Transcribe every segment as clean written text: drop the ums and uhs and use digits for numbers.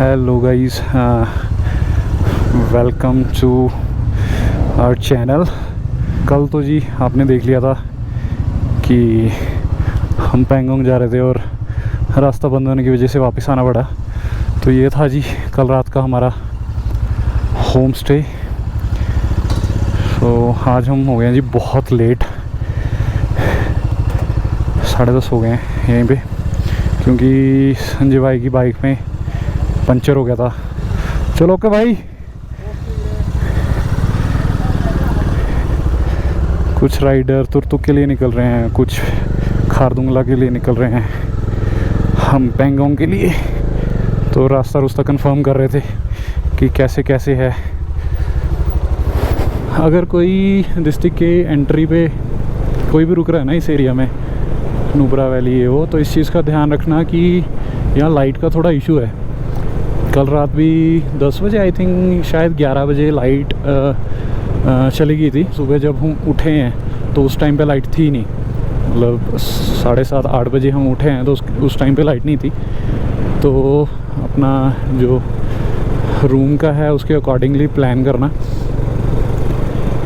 Hello guys, welcome to our channel. कल तो जी आपने देख लिया था कि हम पैंगोंग जा रहे थे और रास्ता बंद होने की वजह से वापस आना पड़ा। तो ये था जी कल रात का हमारा होम स्टे। तो आज हम हो गए हैं जी बहुत लेट, 10:30 हो गए हैं यहीं पे, क्योंकि संजय भाई की बाइक में पंचर हो गया था। चलो ओके भाई। कुछ राइडर तुरतुक के लिए निकल रहे हैं, कुछ खारदुंगला के लिए निकल रहे हैं, हम पैंगोंग के लिए। तो रास्ता कंफर्म कर रहे थे कि कैसे कैसे है। अगर कोई डिस्ट्रिक्ट के एंट्री पे कोई भी रुक रहा है ना इस एरिया में, नुब्रा वैली है वो, तो इस चीज़ का ध्यान रखना कि यहाँ लाइट का थोड़ा इशू है। कल रात भी 10 बजे आई थिंक, शायद 11 बजे लाइट चली गई थी। सुबह जब हम उठे हैं तो उस टाइम पे लाइट थी नहीं, मतलब 7:30-8 बजे हम उठे हैं तो उस टाइम पे लाइट नहीं थी। तो अपना जो रूम का है उसके अकॉर्डिंगली प्लान करना,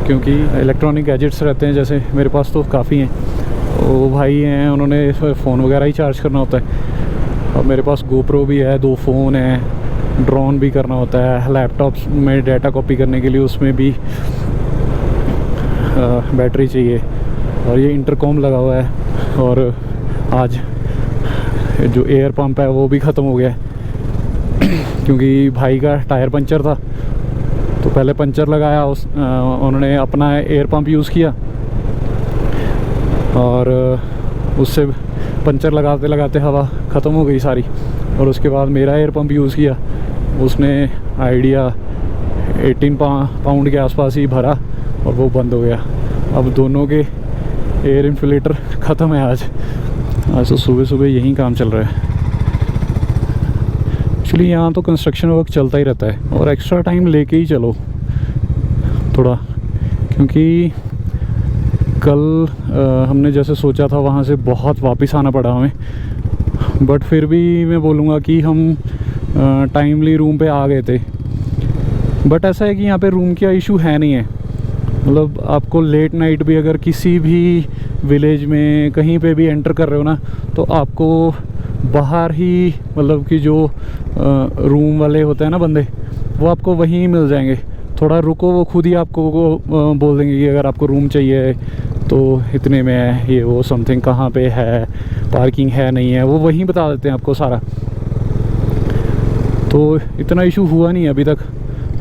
क्योंकि इलेक्ट्रॉनिक गैजेट्स रहते हैं, जैसे मेरे पास तो काफ़ी हैं। वो भाई हैं, उन्होंने फ़ोन वगैरह ही चार्ज करना होता है। और मेरे पास गोप्रो भी है, 2 फ़ोन हैं, ड्रोन भी करना होता है, लैपटॉप में डाटा कॉपी करने के लिए उसमें भी बैटरी चाहिए, और ये इंटरकॉम लगा हुआ है। और आज जो एयर पंप है वो भी ख़त्म हो गया है क्योंकि भाई का टायर पंचर था। तो पहले पंचर लगाया, उन्होंने अपना एयर पंप यूज़ किया और उससे पंचर लगाते लगाते हवा ख़त्म हो गई सारी। और उसके बाद मेरा एयर पंप यूज़ किया, उसने आइडिया 18 पाउंड के आसपास ही भरा और वो बंद हो गया। अब दोनों के एयर इन्फ्लेटर ख़त्म है आज तो सुबह सुबह यही काम चल रहा है। एक्चुअली यहाँ तो कंस्ट्रक्शन वर्क चलता ही रहता है, और एक्स्ट्रा टाइम लेके ही चलो थोड़ा, क्योंकि कल हमने जैसे सोचा था वहाँ से बहुत वापस आना पड़ा हमें। बट फिर भी मैं बोलूँगा कि हम टाइमली रूम पे आ गए थे। बट ऐसा है कि यहाँ पे रूम का इशू है नहीं है, मतलब आपको लेट नाइट भी अगर किसी भी विलेज में कहीं पे भी एंटर कर रहे हो ना, तो आपको बाहर ही, मतलब कि जो रूम वाले होते हैं ना बंदे, वो आपको वहीं मिल जाएंगे। थोड़ा रुको, वो खुद ही आपको बोल देंगे कि अगर आपको रूम चाहिए तो इतने में है, ये वो समथिंग, कहाँ पे है, पार्किंग है नहीं है, वो वहीं बता देते हैं आपको सारा। तो इतना इशू हुआ नहीं अभी तक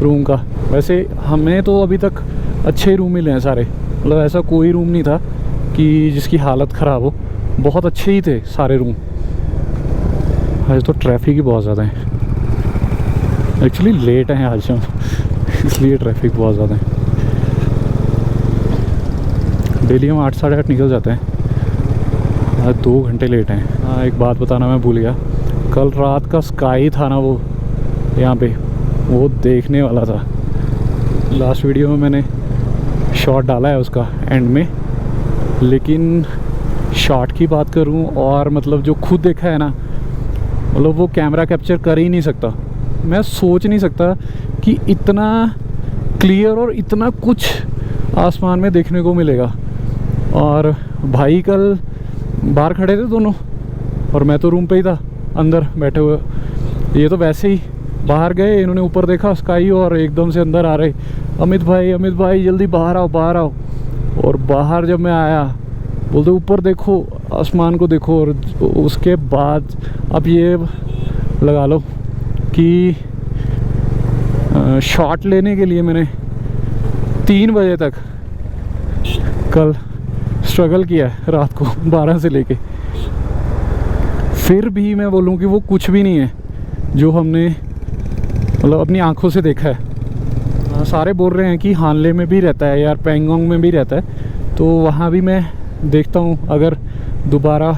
रूम का। वैसे हमें तो अभी तक अच्छे रूम मिले हैं सारे, मतलब ऐसा कोई रूम नहीं था कि जिसकी हालत ख़राब हो, बहुत अच्छे ही थे सारे रूम। आज तो ट्रैफिक ही बहुत ज़्यादा है, एक्चुअली लेट हैं आज हम इसलिए ट्रैफिक बहुत ज़्यादा है। डेली हम 8-8:30 निकल जाते हैं, आज 2 घंटे लेट हैं। हाँ, एक बात बताना मैं भूल गया, कल रात का स्काई था ना वो यहाँ पे, वो देखने वाला था। लास्ट वीडियो में मैंने शॉट डाला है उसका एंड में, लेकिन शॉट की बात करूँ और मतलब जो खुद देखा है ना, मतलब वो कैमरा कैप्चर कर ही नहीं सकता। मैं सोच नहीं सकता कि इतना क्लियर और इतना कुछ आसमान में देखने को मिलेगा। और भाई कल बाहर खड़े थे दोनों, और मैं तो रूम पे ही था अंदर बैठे हुए। ये तो वैसे ही बाहर गए, इन्होंने ऊपर देखा स्काई और एकदम से अंदर आ रहे, अमित भाई जल्दी बाहर आओ। और बाहर जब मैं आया, बोलते ऊपर देखो, आसमान को देखो। और उसके बाद अब ये लगा लो कि शॉट लेने के लिए मैंने 3 बजे तक कल स्ट्रगल किया है, रात को 12 से लेके। फिर भी मैं बोलूँ कि वो कुछ भी नहीं है जो हमने मतलब अपनी आंखों से देखा है। सारे बोल रहे हैं कि हानले में भी रहता है यार, पैंगोंग में भी रहता है, तो वहाँ भी मैं देखता हूँ। अगर दोबारा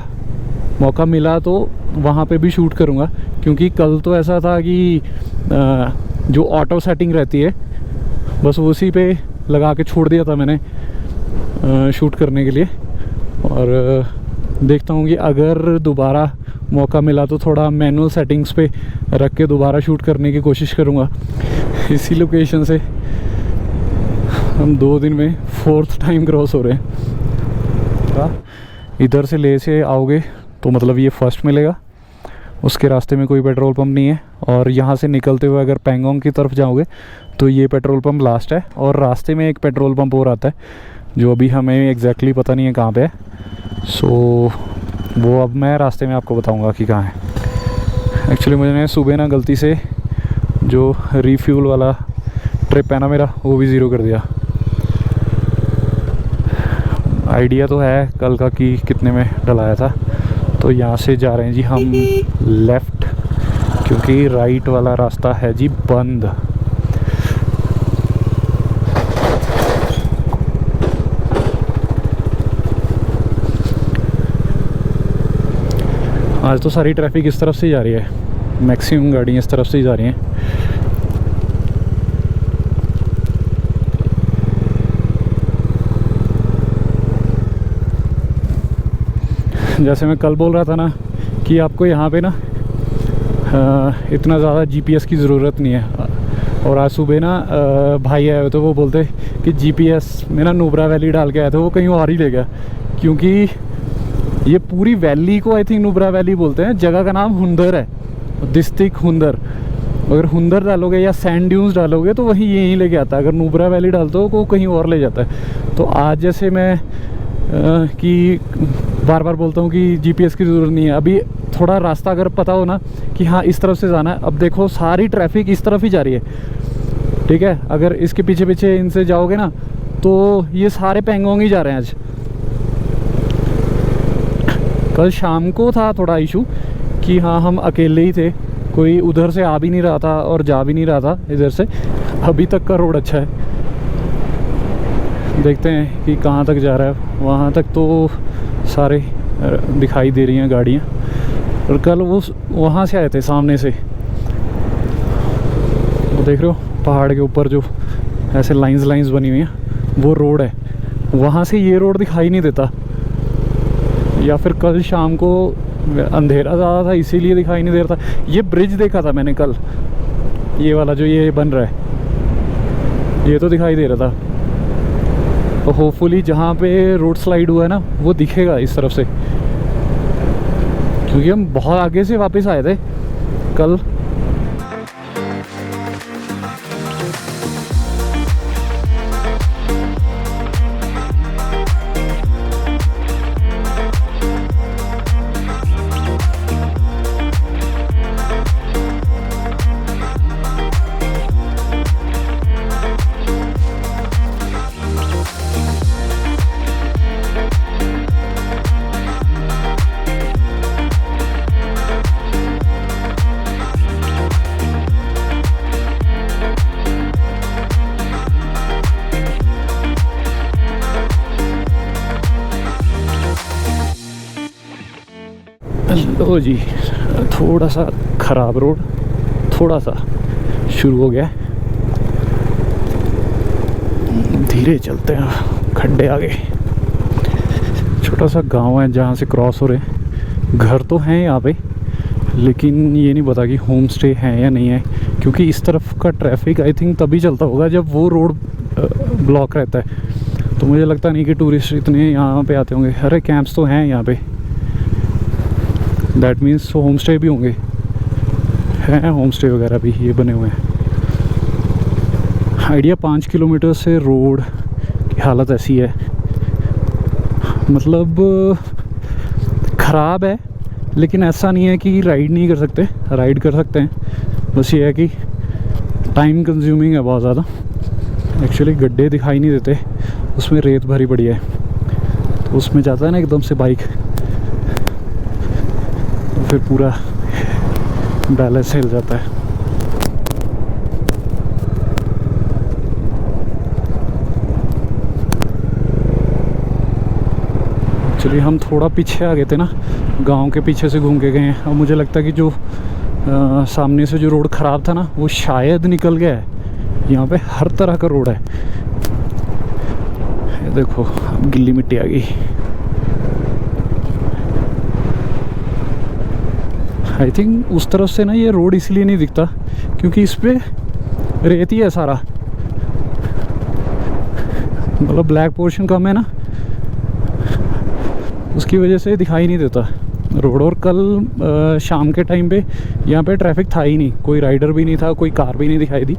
मौका मिला तो वहाँ पे भी शूट करूँगा, क्योंकि कल तो ऐसा था कि जो ऑटो सेटिंग रहती है बस उसी पे लगा के छोड़ दिया था मैंने शूट करने के लिए। और देखता हूँ कि अगर दोबारा मौका मिला तो थोड़ा मैनुअल सेटिंग्स पे रख के दोबारा शूट करने की कोशिश करूँगा। इसी लोकेशन से हम 2 दिन में 4th टाइम क्रॉस हो रहे हैं। इधर से ले से आओगे तो मतलब ये फर्स्ट मिलेगा, उसके रास्ते में कोई पेट्रोल पंप नहीं है। और यहाँ से निकलते हुए अगर पैंगोंग की तरफ जाओगे तो ये पेट्रोल पंप लास्ट है, और रास्ते में एक पेट्रोल पंप और आता है जो अभी हमें एग्जैक्टली पता नहीं है कहाँ पे है। सो वो अब मैं रास्ते में आपको बताऊँगा कि कहाँ है। एक्चुअली मैंने सुबह ना गलती से जो रीफ्यूल वाला ट्रिप है ना मेरा, वो भी ज़ीरो कर दिया। आइडिया तो है कल का कि कितने में डलाया था। तो यहाँ से जा रहे हैं जी हम लेफ़्ट, क्योंकि राइट वाला रास्ता है जी बंद। आज तो सारी ट्रैफिक इस तरफ से जा रही है, मैक्सिमम गाड़ियाँ इस तरफ से ही जा रही हैं। जैसे मैं कल बोल रहा था ना कि आपको यहाँ पे ना इतना ज़्यादा जीपीएस की ज़रूरत नहीं है। और आज सुबह ना भाई आए हुए तो वो बोलते कि जीपीएस में ना नुब्रा वैली डाल के आए थे, वो कहीं और ही ले गया। क्योंकि ये पूरी वैली को आई थिंक नुब्रा वैली बोलते हैं। जगह का नाम हुंदर है, डिस्ट्रिक्ट हुंदर। अगर हुंदर डालोगे या सैंड ड्यून्स डालोगे तो वही यहीं लेके आता है। अगर नुब्रा वैली डालते हो तो कहीं और ले जाता है। तो आज जैसे मैं कि बार बार बोलता हूँ कि जीपीएस की ज़रूरत नहीं है। अभी थोड़ा रास्ता अगर पता हो ना कि हाँ इस तरफ से जाना है, अब देखो सारी ट्रैफिक इस तरफ ही जा रही है, ठीक है। अगर इसके पीछे पीछे इनसे जाओगे ना तो ये सारे पैंगोंग ही जा रहे हैं आज। कल शाम को था थोड़ा इशू कि हाँ हम अकेले ही थे, कोई उधर से आ भी नहीं रहा था और जा भी नहीं रहा था इधर से। अभी तक का रोड अच्छा है, देखते हैं कि कहाँ तक जा रहा है। वहाँ तक तो सारे दिखाई दे रही हैं गाड़ियाँ। और कल वो वहाँ से आए थे सामने से, वो देख रहे हो पहाड़ के ऊपर जो ऐसे लाइंस बनी हुई हैं, वो रोड है। वहाँ से ये रोड दिखाई नहीं देता, या फिर कल शाम को अंधेरा ज़्यादा था इसीलिए दिखाई नहीं दे रहा था। ये ब्रिज देखा था मैंने कल, ये वाला जो ये बन रहा है, ये तो दिखाई दे रहा था। तो होपफुली जहाँ पे रोड स्लाइड हुआ है ना वो दिखेगा इस तरफ से, क्योंकि हम बहुत आगे से वापस आए थे कल। लो जी, थोड़ा सा ख़राब रोड थोड़ा सा शुरू हो गया, धीरे चलते हैं, खड्डे आ गए। छोटा सा गांव है जहाँ से क्रॉस हो रहे हैं। घर तो हैं यहाँ पे, लेकिन ये नहीं पता कि होम स्टे है या नहीं है, क्योंकि इस तरफ का ट्रैफिक आई थिंक तभी चलता होगा जब वो रोड ब्लॉक रहता है। तो मुझे लगता नहीं कि टूरिस्ट इतने यहाँ पे आते होंगे। अरे कैंप्स तो हैं यहाँ पे, दैट मीन्स होम स्टे भी होंगे, हैं होम स्टे वगैरह भी ये बने हुए हैं। आइडिया 5 किलोमीटर से रोड की हालत ऐसी है, मतलब ख़राब है, लेकिन ऐसा नहीं है कि राइड नहीं कर सकते, राइड कर सकते हैं। बस ये है कि टाइम कंज्यूमिंग है बहुत ज़्यादा। एक्चुअली गड्ढे दिखाई नहीं देते, उसमें रेत भरी पड़ी है, तो उसमें जाता है ना एकदम से बाइक, तो फिर पूरा बैलेंस हिल जाता है। एक्चुअली हम थोड़ा पीछे आ गए थे ना, गांव के पीछे से घूम के गए हैं। अब मुझे लगता है कि जो सामने से जो रोड ख़राब था ना वो शायद निकल गया है। यहाँ पे हर तरह का रोड है, ये देखो अब गिल्ली मिट्टी आ गई। आई थिंक उस तरफ से ना ये रोड इसलिए नहीं दिखता क्योंकि इस पे रेत ही है सारा, मतलब ब्लैक पोर्शन कम है ना, उसकी वजह से दिखाई नहीं देता रोड। और कल शाम के टाइम पे यहाँ पे ट्रैफिक था ही नहीं, कोई राइडर भी नहीं था, कोई कार भी नहीं दिखाई दी।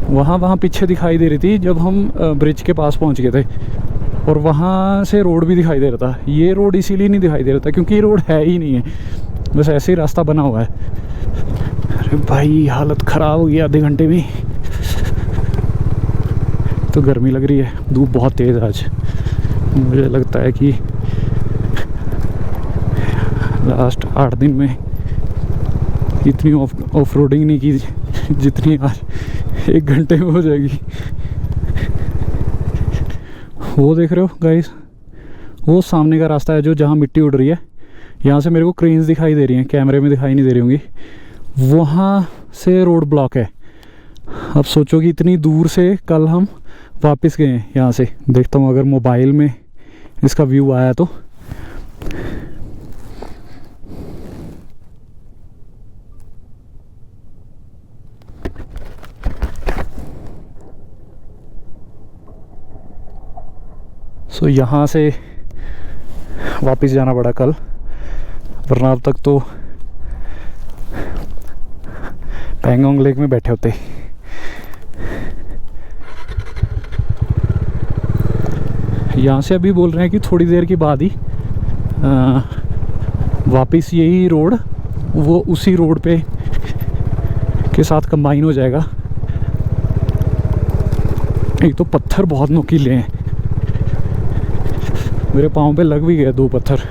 वहाँ पीछे दिखाई दे रही थी जब हम ब्रिज के पास पहुँच गए थे, और वहाँ से रोड भी दिखाई दे रहा था। ये रोड इसीलिए नहीं दिखाई दे रहा था क्योंकि ये रोड है ही नहीं है, बस ऐसे ही रास्ता बना हुआ है। अरे भाई हालत ख़राब हो गई आधे घंटे में। तो गर्मी लग रही है, धूप बहुत तेज़ आज। मुझे लगता है कि लास्ट 8 दिन में इतनी ऑफ रोडिंग नहीं की जितनी आज 1 घंटे में हो जाएगी। वो देख रहे हो गाइस, वो सामने का रास्ता है जो जहाँ मिट्टी उड़ रही है, यहाँ से मेरे को क्रेन्स दिखाई दे रही हैं, कैमरे में दिखाई नहीं दे रही होंगी। वहाँ से रोड ब्लॉक है। अब सोचो कि इतनी दूर से कल हम वापस गए हैं यहाँ से। देखता हूँ अगर मोबाइल में इसका व्यू आया तो। सो यहाँ से वापस जाना पड़ा कल, वरना अब तक तो पैंगोंग लेक में बैठे होते। यहाँ से अभी बोल रहे हैं कि थोड़ी देर के बाद ही वापस यही रोड वो उसी रोड पे के साथ कंबाइन हो जाएगा। एक तो पत्थर बहुत नुकीले हैं, मेरे पाँव पे लग भी गए 2 पत्थर।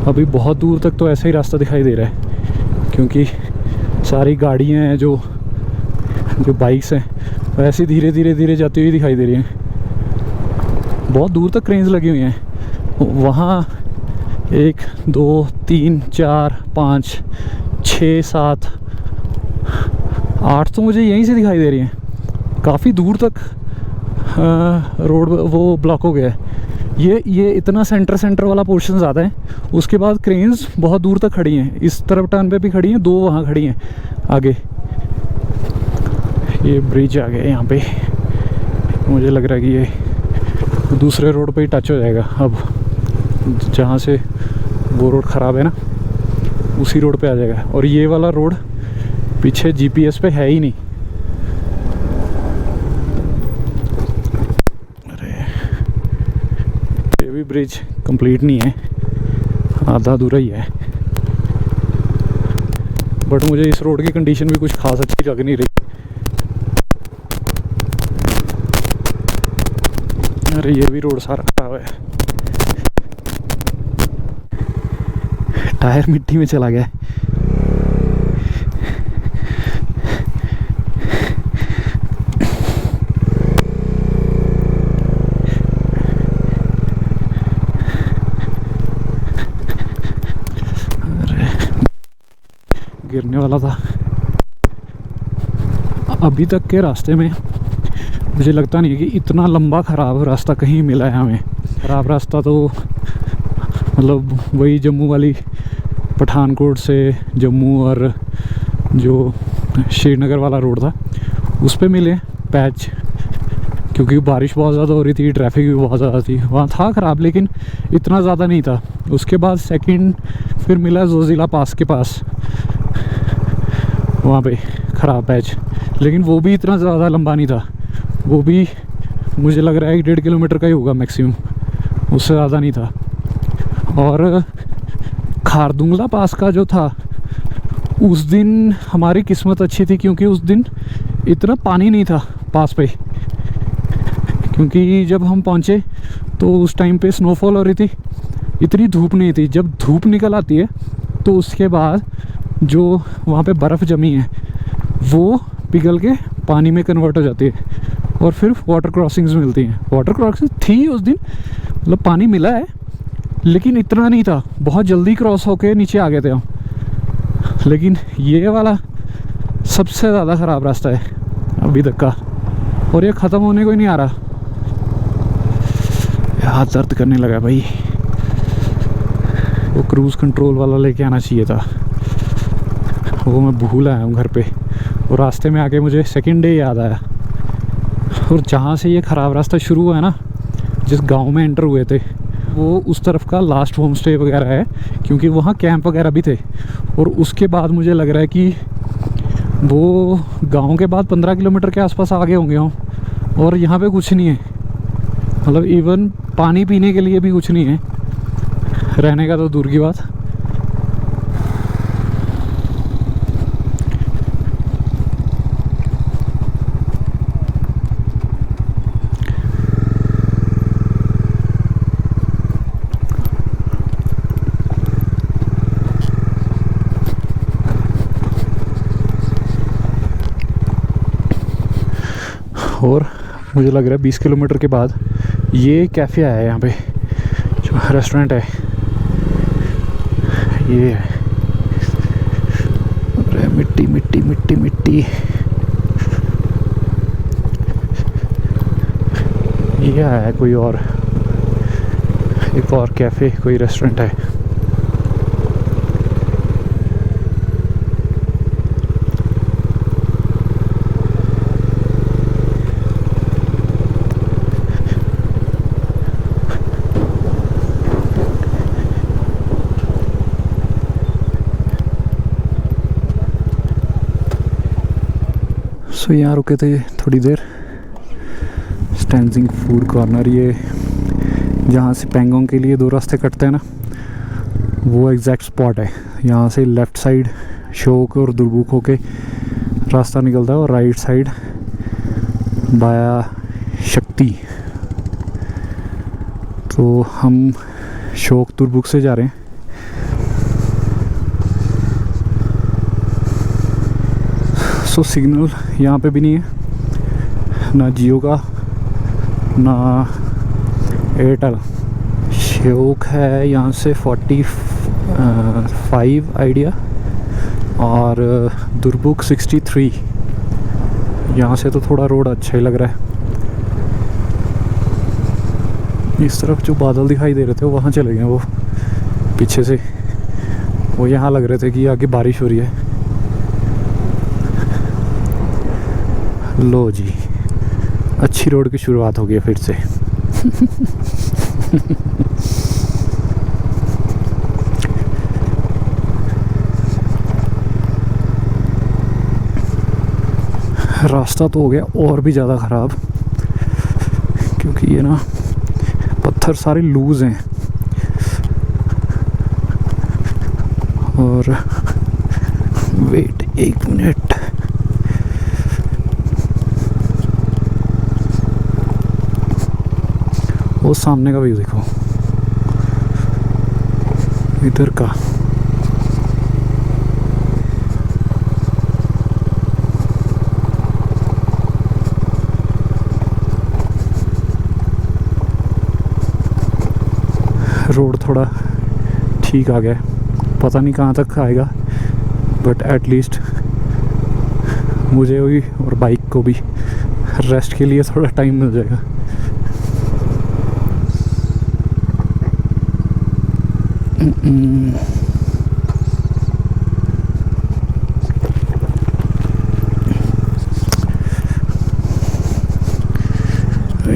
अभी बहुत दूर तक तो ऐसा ही रास्ता दिखाई दे रहा है क्योंकि सारी गाड़ियाँ हैं जो बाइक्स हैं वैसे धीरे धीरे जाती हुई दिखाई दे रही हैं। बहुत दूर तक क्रेन्स लगी हुई हैं। वहाँ 1 2 3 4 5 6 7 8 तो मुझे यहीं से दिखाई दे रही हैं। काफ़ी दूर तक रोड वो ब्लॉक हो गया है। ये इतना सेंटर वाला पोर्शन ज़्यादा है। उसके बाद क्रेन्स बहुत दूर तक खड़ी हैं, इस तरफ टर्न पे भी खड़ी हैं, 2 वहाँ खड़ी हैं आगे। ये ब्रिज आ गया यहाँ पे, मुझे लग रहा है कि ये दूसरे रोड पे ही टच हो जाएगा। अब जहाँ से वो रोड ख़राब है ना उसी रोड पे आ जाएगा। और ये वाला रोड पीछे GPS पे है ही नहीं। ये भी ब्रिज कंप्लीट नहीं है, आधा अधूरा ही है। बट मुझे इस रोड की कंडीशन भी कुछ खास अच्छी लग नहीं रही। अरे ये भी रोड सारा खराब है, टायर मिट्टी में चला गया। गिरने वाला था। अभी तक के रास्ते में मुझे लगता नहीं है कि इतना लंबा ख़राब रास्ता कहीं मिला है हमें। ख़राब रास्ता तो मतलब वही जम्मू वाली पठानकोट से जम्मू और जो श्रीनगर वाला रोड था उस पे मिले पैच, क्योंकि बारिश बहुत ज़्यादा हो रही थी, ट्रैफिक भी बहुत ज़्यादा थी। वहाँ था ख़राब लेकिन इतना ज़्यादा नहीं था। उसके बाद सेकंड फिर मिला जोजिला पास के पास, वहाँ पे ख़राब पैच, लेकिन वो भी इतना ज़्यादा लंबा नहीं था। वो भी मुझे लग रहा है 1.5 किलोमीटर का ही होगा मैक्सिमम, उससे ज़्यादा नहीं था। और खारदुंगला पास का जो था उस दिन हमारी किस्मत अच्छी थी क्योंकि उस दिन इतना पानी नहीं था पास पे, क्योंकि जब हम पहुँचे तो उस टाइम पे स्नोफॉल हो रही थी, इतनी धूप नहीं थी। जब धूप निकल आती है तो उसके बाद जो वहाँ पे बर्फ़ जमी है वो पिघल के पानी में कन्वर्ट हो जाती है और फिर वाटर क्रॉसिंग्स मिलती हैं। वाटर क्रॉसिंग थी उस दिन, मतलब पानी मिला है लेकिन इतना नहीं था, बहुत जल्दी क्रॉस होके नीचे आ गए थे हम। लेकिन ये वाला सबसे ज़्यादा ख़राब रास्ता है अभी तक का, और ये ख़त्म होने को ही नहीं आ रहा। हाथ दर्द करने लगा भाई। वो क्रूज़ कंट्रोल वाला लेके आना चाहिए था। वो मैं भूल आया हूँ घर पे। और रास्ते में आके मुझे सेकंड डे याद आया। और जहाँ से ये ख़राब रास्ता शुरू हुआ है ना, जिस गांव में एंटर हुए थे, वो उस तरफ का लास्ट होम स्टे वगैरह है, क्योंकि वहाँ कैंप वगैरह भी थे। और उसके बाद मुझे लग रहा है कि वो गांव के बाद 15 किलोमीटर के आसपास आगे होंगे हम। और यहाँ पे कुछ नहीं है, मतलब इवन पानी पीने के लिए भी कुछ नहीं है, रहने का तो दूर की बात। और मुझे लग रहा है 20 किलोमीटर के बाद ये कैफ़े आया है, यहाँ पे जो रेस्टोरेंट है ये है। अरे मिट्टी मिट्टी मिट्टी मिट्टी। ये आया है कोई और, एक और कैफ़े, कोई रेस्टोरेंट है। तो यहाँ रुके थे थोड़ी देर, स्टैंजिंग फूड कॉर्नर। ये जहाँ से पैंगोंग के लिए 2 रास्ते कटते हैं ना, वो एग्जैक्ट स्पॉट है। यहाँ से लेफ़्ट साइड शोक और दुर्बुक होके रास्ता निकलता है, और राइट साइड बाया शक्ति। तो हम शोक दुर्बुक से जा रहे हैं। सो सिग्नल यहाँ पे भी नहीं है, ना जियो का ना एयरटेल। शोक है यहाँ से 45 आइडिया, और दुर्बुक 63। यहाँ से तो थोड़ा रोड अच्छा ही लग रहा है। इस तरफ जो बादल दिखाई दे रहे थे वहाँ चले गए, वो पीछे से। वो यहाँ लग रहे थे कि आगे बारिश हो रही है। लो जी, अच्छी रोड की शुरुआत हो गई फिर से। रास्ता तो हो गया और भी ज़्यादा ख़राब, क्योंकि ये ना पत्थर सारे लूज़ हैं। और वेट 1 मिनट, वो सामने का व्यू देखो, इधर का। रोड थोड़ा ठीक आ गया, पता नहीं कहाँ तक आएगा, बट एटलीस्ट मुझे भी और बाइक को भी रेस्ट के लिए थोड़ा टाइम मिल जाएगा।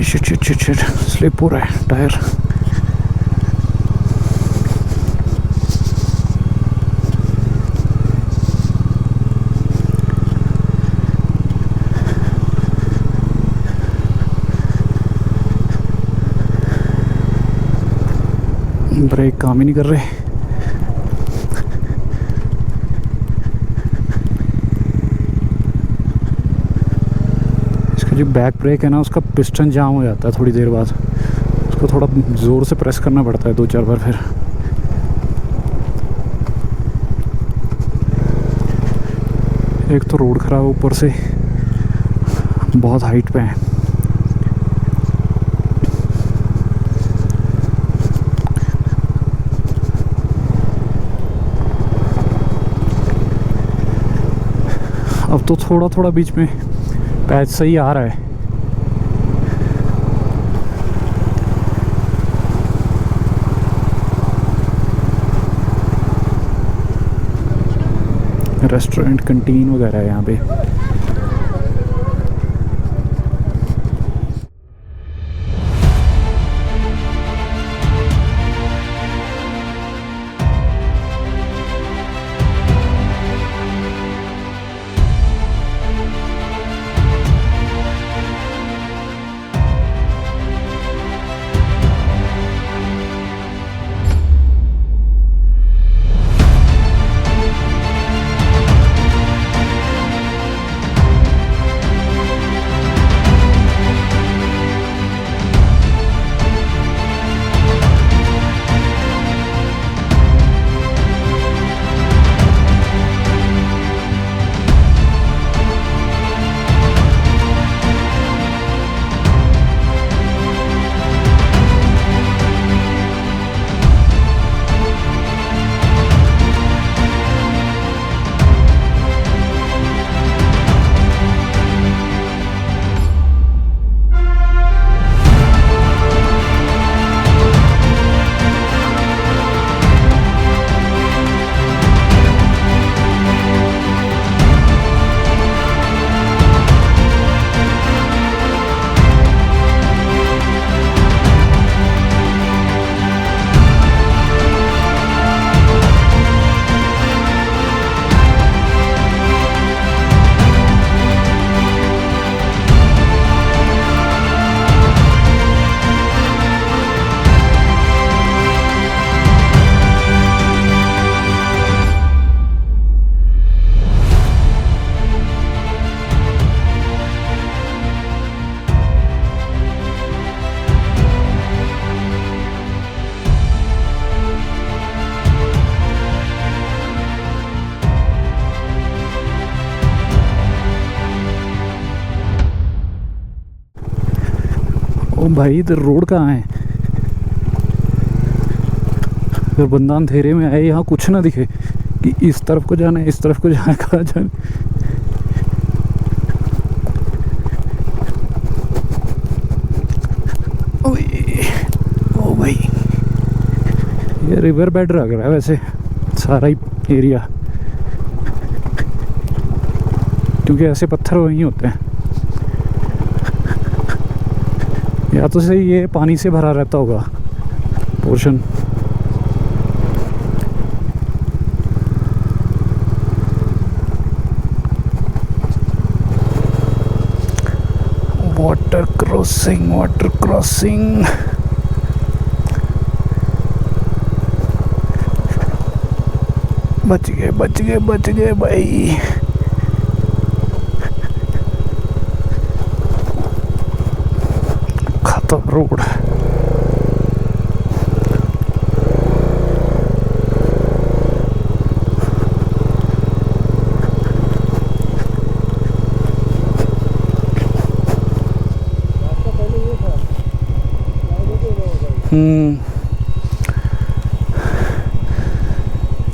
शिट स्लिप हो रहा है टायर। ब्रेक काम ही नहीं कर रहे। इसका जो बैक ब्रेक है ना, उसका पिस्टन जाम हो जाता है थोड़ी देर बाद। उसको थोड़ा ज़ोर से प्रेस करना पड़ता है 2-4 बार। फिर एक तो रोड ख़राब, ऊपर से बहुत हाइट पे है। अब तो थोड़ा थोड़ा बीच में पैच सही आ रहा है। रेस्टोरेंट कैंटीन वगैरह है यहाँ पे। ओ भाई इधर रोड कहाँ है? अगर बंदा अंधेरे में आए यहाँ कुछ ना दिखे कि इस तरफ को जाना है, इस तरफ को जाना है, कहाँ जाना है। ओ भाई ये रिवर बेड लग रहा है वैसे सारा ही एरिया, क्योंकि ऐसे पत्थर वहीं होते हैं। या तो सही ये पानी से भरा रहता होगा portion. Water crossing, water crossing. बच गए बच गए बच गए भाई। खत्म रोड।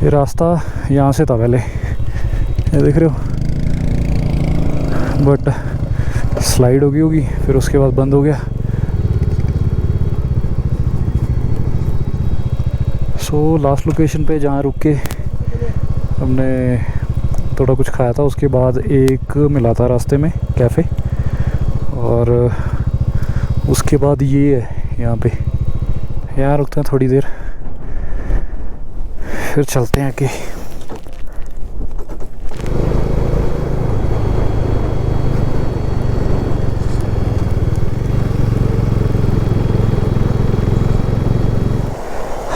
ये रास्ता यहाँ से था पहले, ये देख रहे हो, बट स्लाइड हो गई होगी फिर उसके बाद बंद हो गया। सो लास्ट लोकेशन पे जहाँ रुक के हमने थोड़ा कुछ खाया था, उसके बाद एक मिला था रास्ते में कैफ़े, और उसके बाद ये है यहाँ पे, यहाँ रुकते हैं थोड़ी देर फिर चलते हैं आगे।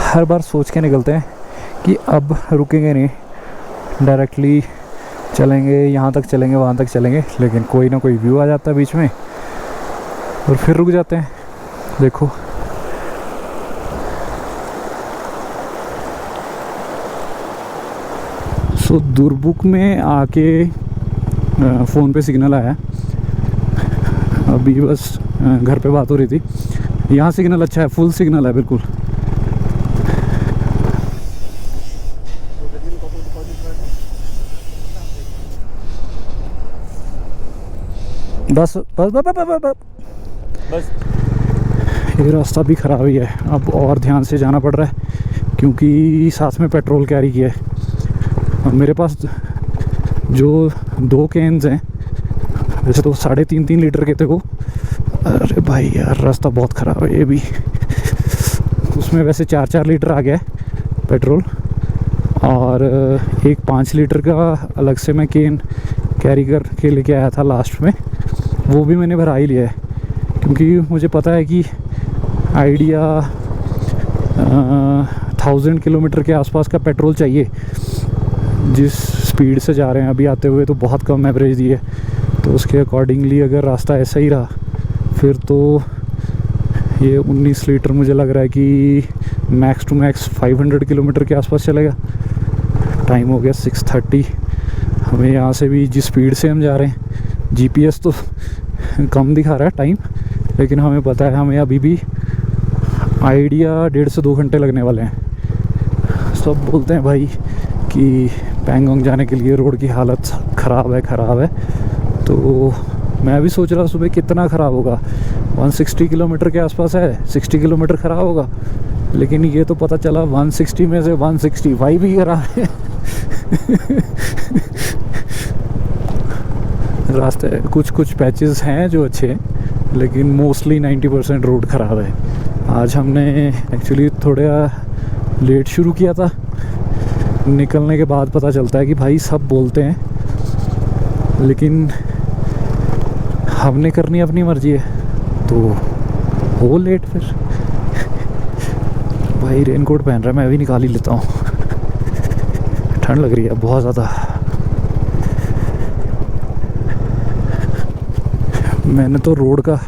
हर बार सोच के निकलते हैं कि अब रुकेंगे नहीं, डायरेक्टली चलेंगे, यहाँ तक चलेंगे, वहाँ तक चलेंगे, लेकिन कोई ना कोई व्यू आ जाता है बीच में और फिर रुक जाते हैं। देखो सो दुर्बुक में आके फ़ोन पे सिग्नल आया, अभी बस घर पे बात हो रही थी। यहाँ सिग्नल अच्छा है, फुल सिग्नल है बिल्कुल। बस बस बस बस बस बस बस। ये रास्ता भी ख़राब ही है, अब और ध्यान से जाना पड़ रहा है क्योंकि साथ में पेट्रोल कैरी किया है। और मेरे पास जो 2 कैन्स हैं, वैसे तो 3.5 लीटर के थे वो। अरे भाई यार रास्ता बहुत ख़राब है ये भी। उसमें वैसे 4 लीटर आ गया है पेट्रोल, और एक 5 लीटर का अलग से मैं कैन कैरी करके लेके आया था लास्ट में, वो भी मैंने भरा ही लिया है, क्योंकि मुझे पता है कि आइडिया 1000 किलोमीटर के आसपास का पेट्रोल चाहिए। जिस स्पीड से जा रहे हैं अभी आते हुए तो बहुत कम एवरेज दी है, तो उसके अकॉर्डिंगली अगर रास्ता ऐसा ही रहा फिर तो ये 19 लीटर मुझे लग रहा है कि मैक्स टू मैक्स 500 किलोमीटर के आसपास चलेगा। टाइम हो गया 6:30। हमें यहाँ से भी जिस स्पीड से हम जा रहे हैं, जीपीएस तो कम दिखा रहा है टाइम, लेकिन हमें पता है हमें अभी भी आइडिया 1.5 से 2 घंटे लगने वाले हैं। सब बोलते हैं भाई कि पैंगोंग जाने के लिए रोड की हालत ख़राब है, तो मैं भी सोच रहा सुबह कितना ख़राब होगा। 160 किलोमीटर के आसपास है, 60 किलोमीटर ख़राब होगा, लेकिन ये तो पता चला 160 में से 165 ही खराब है। रास्ते कुछ पैचेस हैं जो अच्छे हैं, लेकिन मोस्टली 90% रोड ख़राब है। आज हमने एक्चुअली थोड़ा लेट शुरू किया था। निकलने के बाद पता चलता है कि भाई सब बोलते हैं, लेकिन हमने करनी अपनी मर्जी है, तो हो लेट फिर। भाई रेनकोट पहन रहा है, मैं भी निकाल ही लेता हूँ, ठंड लग रही है बहुत ज़्यादा। मैंने तो रोड का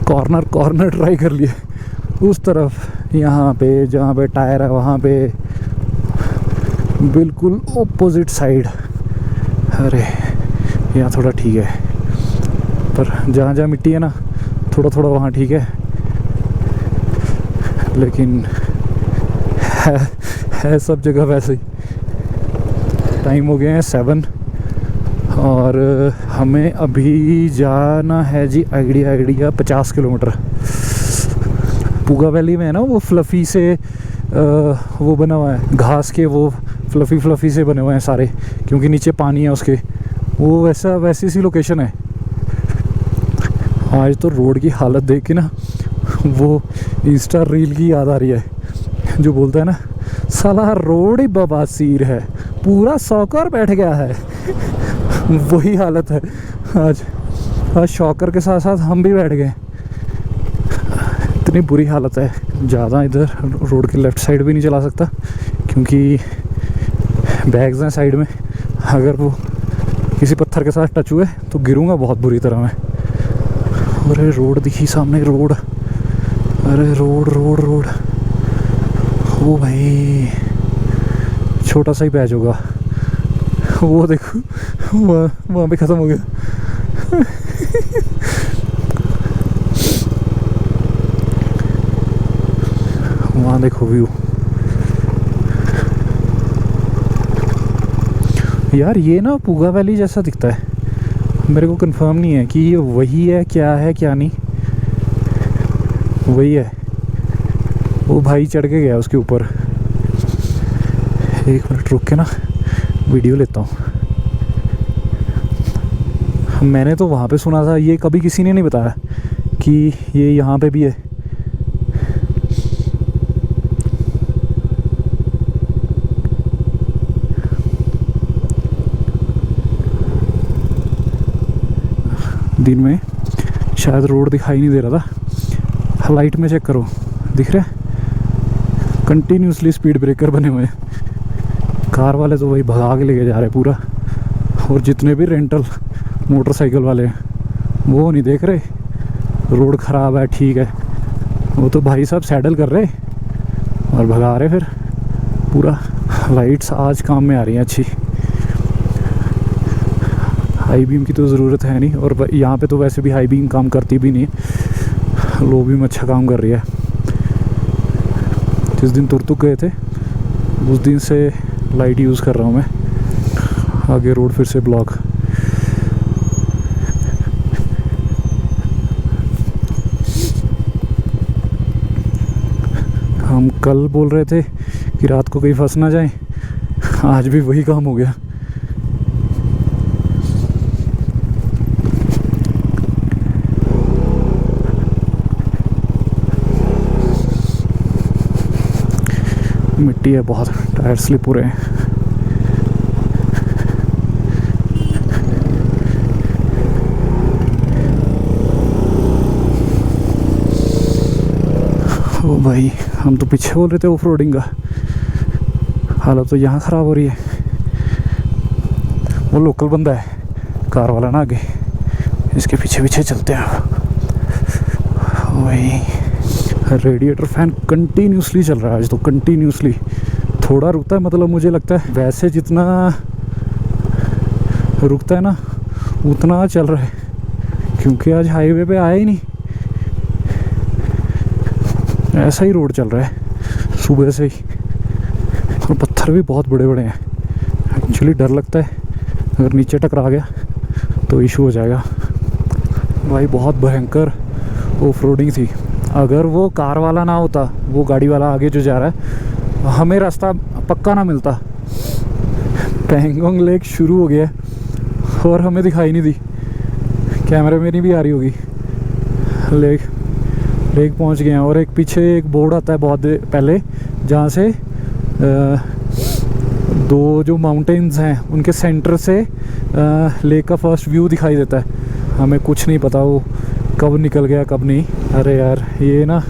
कॉर्नर ट्राई कर लिया, उस तरफ यहाँ पे जहाँ पे टायर है वहाँ पे बिल्कुल ऑपोजिट साइड। अरे यहाँ थोड़ा ठीक है, पर जहाँ जहाँ मिट्टी है ना थोड़ा वहाँ ठीक है, लेकिन है सब जगह वैसे ही। टाइम हो गए हैं 7 और हमें अभी जाना है जी आइडिया 50 किलोमीटर। पूगा वैली में है ना वो फ्लफ़ी से वो बना हुआ है, घास के वो फ्लफ़ी से बने हुए हैं सारे, क्योंकि नीचे पानी है उसके, वो वैसी सी लोकेशन है। आज तो रोड की हालत देख के ना वो इंस्टा रील की याद आ रही है, जो बोलता है ना साला रोड ही बवासीर है, पूरा शॉकर बैठ गया है। वही हालत है आज शॉकर के साथ साथ हम भी बैठ गए। इतनी बुरी हालत है, ज़्यादा इधर रोड के लेफ़्ट साइड भी नहीं चला सकता, क्योंकि बैग्स हैं साइड में। अगर वो किसी पत्थर के साथ टच हुए तो गिरूंगा बहुत बुरी तरह मैं। अरे रोड दिखी सामने, रोड, अरे रोड ओ भाई छोटा सा ही पैच होगा वो, देखो वहाँ पे ख़त्म हो गया। वहाँ देखो व्यू। यार ये ना पूगा वैली जैसा दिखता है, मेरे को कंफर्म नहीं है कि ये वही है क्या है क्या नहीं। वही है, वो भाई चढ़ के गया उसके ऊपर। 1 मिनट रुक के ना वीडियो लेता हूँ। मैंने तो वहाँ पे सुना था, ये कभी किसी ने नहीं बताया कि ये यहाँ पे भी है। दिन में शायद रोड दिखाई नहीं दे रहा था, लाइट में चेक करो दिख रहा है, कंटिन्यूसली स्पीड ब्रेकर बने हुए हैं। कार वाले तो वही भगा के लेके जा रहे हैं पूरा, और जितने भी रेंटल मोटरसाइकिल वाले हैं वो नहीं देख रहे रोड ख़राब है ठीक है, वो तो भाई साहब सैडल कर रहे और भगा रहे फिर पूरा। लाइट्स आज काम में आ रही हैं अच्छी, हाई बीम की तो ज़रूरत है नहीं, और यहाँ पे तो वैसे भी हाई बीम काम करती भी नहीं है, लो बीम अच्छा काम कर रही है। जिस दिन तुरतुक गए थे उस दिन से लाइट यूज़ कर रहा हूँ मैं। आगे रोड फिर से ब्लॉक। हम कल बोल रहे थे कि रात को कहीं फंस ना जाए, आज भी वही काम हो गया। मिट्टी है बहुत, टायर स्लिप हो रहे हैं। ओ भाई, हम तो पीछे बोल रहे थे ऑफ रोडिंग का, हालत तो यहाँ ख़राब हो रही है। वो लोकल बंदा है कार वाला ना, आगे इसके पीछे पीछे चलते हैं। वही रेडिएटर फैन कंटिन्यूसली चल रहा है आज तो, कंटिन्यूसली। थोड़ा रुकता है, मतलब मुझे लगता है वैसे जितना रुकता है ना उतना चल रहा है, क्योंकि आज हाईवे पे आया ही नहीं, ऐसा ही रोड चल रहा है सुबह से ही। और पत्थर भी बहुत बड़े बड़े हैं। एक्चुअली डर लगता है अगर नीचे टकरा गया तो इशू हो जाएगा। भाई बहुत भयंकर ऑफ रोडिंग थी। अगर वो कार वाला ना होता, वो गाड़ी वाला आगे जो जा रहा है, हमें रास्ता पक्का ना मिलता। पैंगोंग लेक शुरू हो गया और हमें दिखाई नहीं दी, कैमरे में नहीं भी आ रही होगी। लेक पहुंच गए हैं। और एक पीछे एक बोर्ड आता है बहुत पहले, जहाँ से दो जो माउंटेन्स हैं उनके सेंटर से लेक का फर्स्ट व्यू दिखाई देता है। हमें कुछ नहीं पता वो कब निकल गया कब नहीं। अरे यार ये ना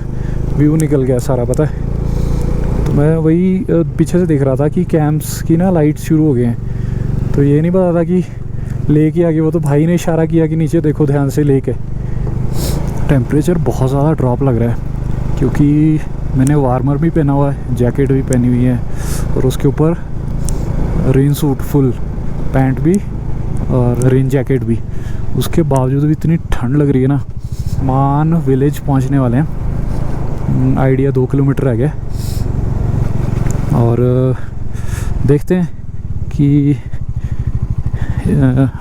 व्यू निकल गया सारा, पता है। तो मैं वही पीछे से देख रहा था कि कैंप्स की ना लाइट शुरू हो गए हैं, तो ये नहीं पता था कि लेक ही आ गई। वो तो भाई ने इशारा किया कि नीचे देखो ध्यान से, लेक है। टेम्परेचर बहुत ज़्यादा ड्रॉप लग रहा है, क्योंकि मैंने वार्मर भी पहना हुआ है, जैकेट भी पहनी हुई है, और उसके ऊपर रेन सूट फुल, पैंट भी और रेन जैकेट भी। उसके बावजूद भी इतनी ठंड लग रही है ना। मान विलेज पहुंचने वाले हैं, आइडिया 2 किलोमीटर रह गया। और देखते हैं कि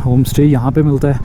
होम स्टे यहाँ पे मिलता है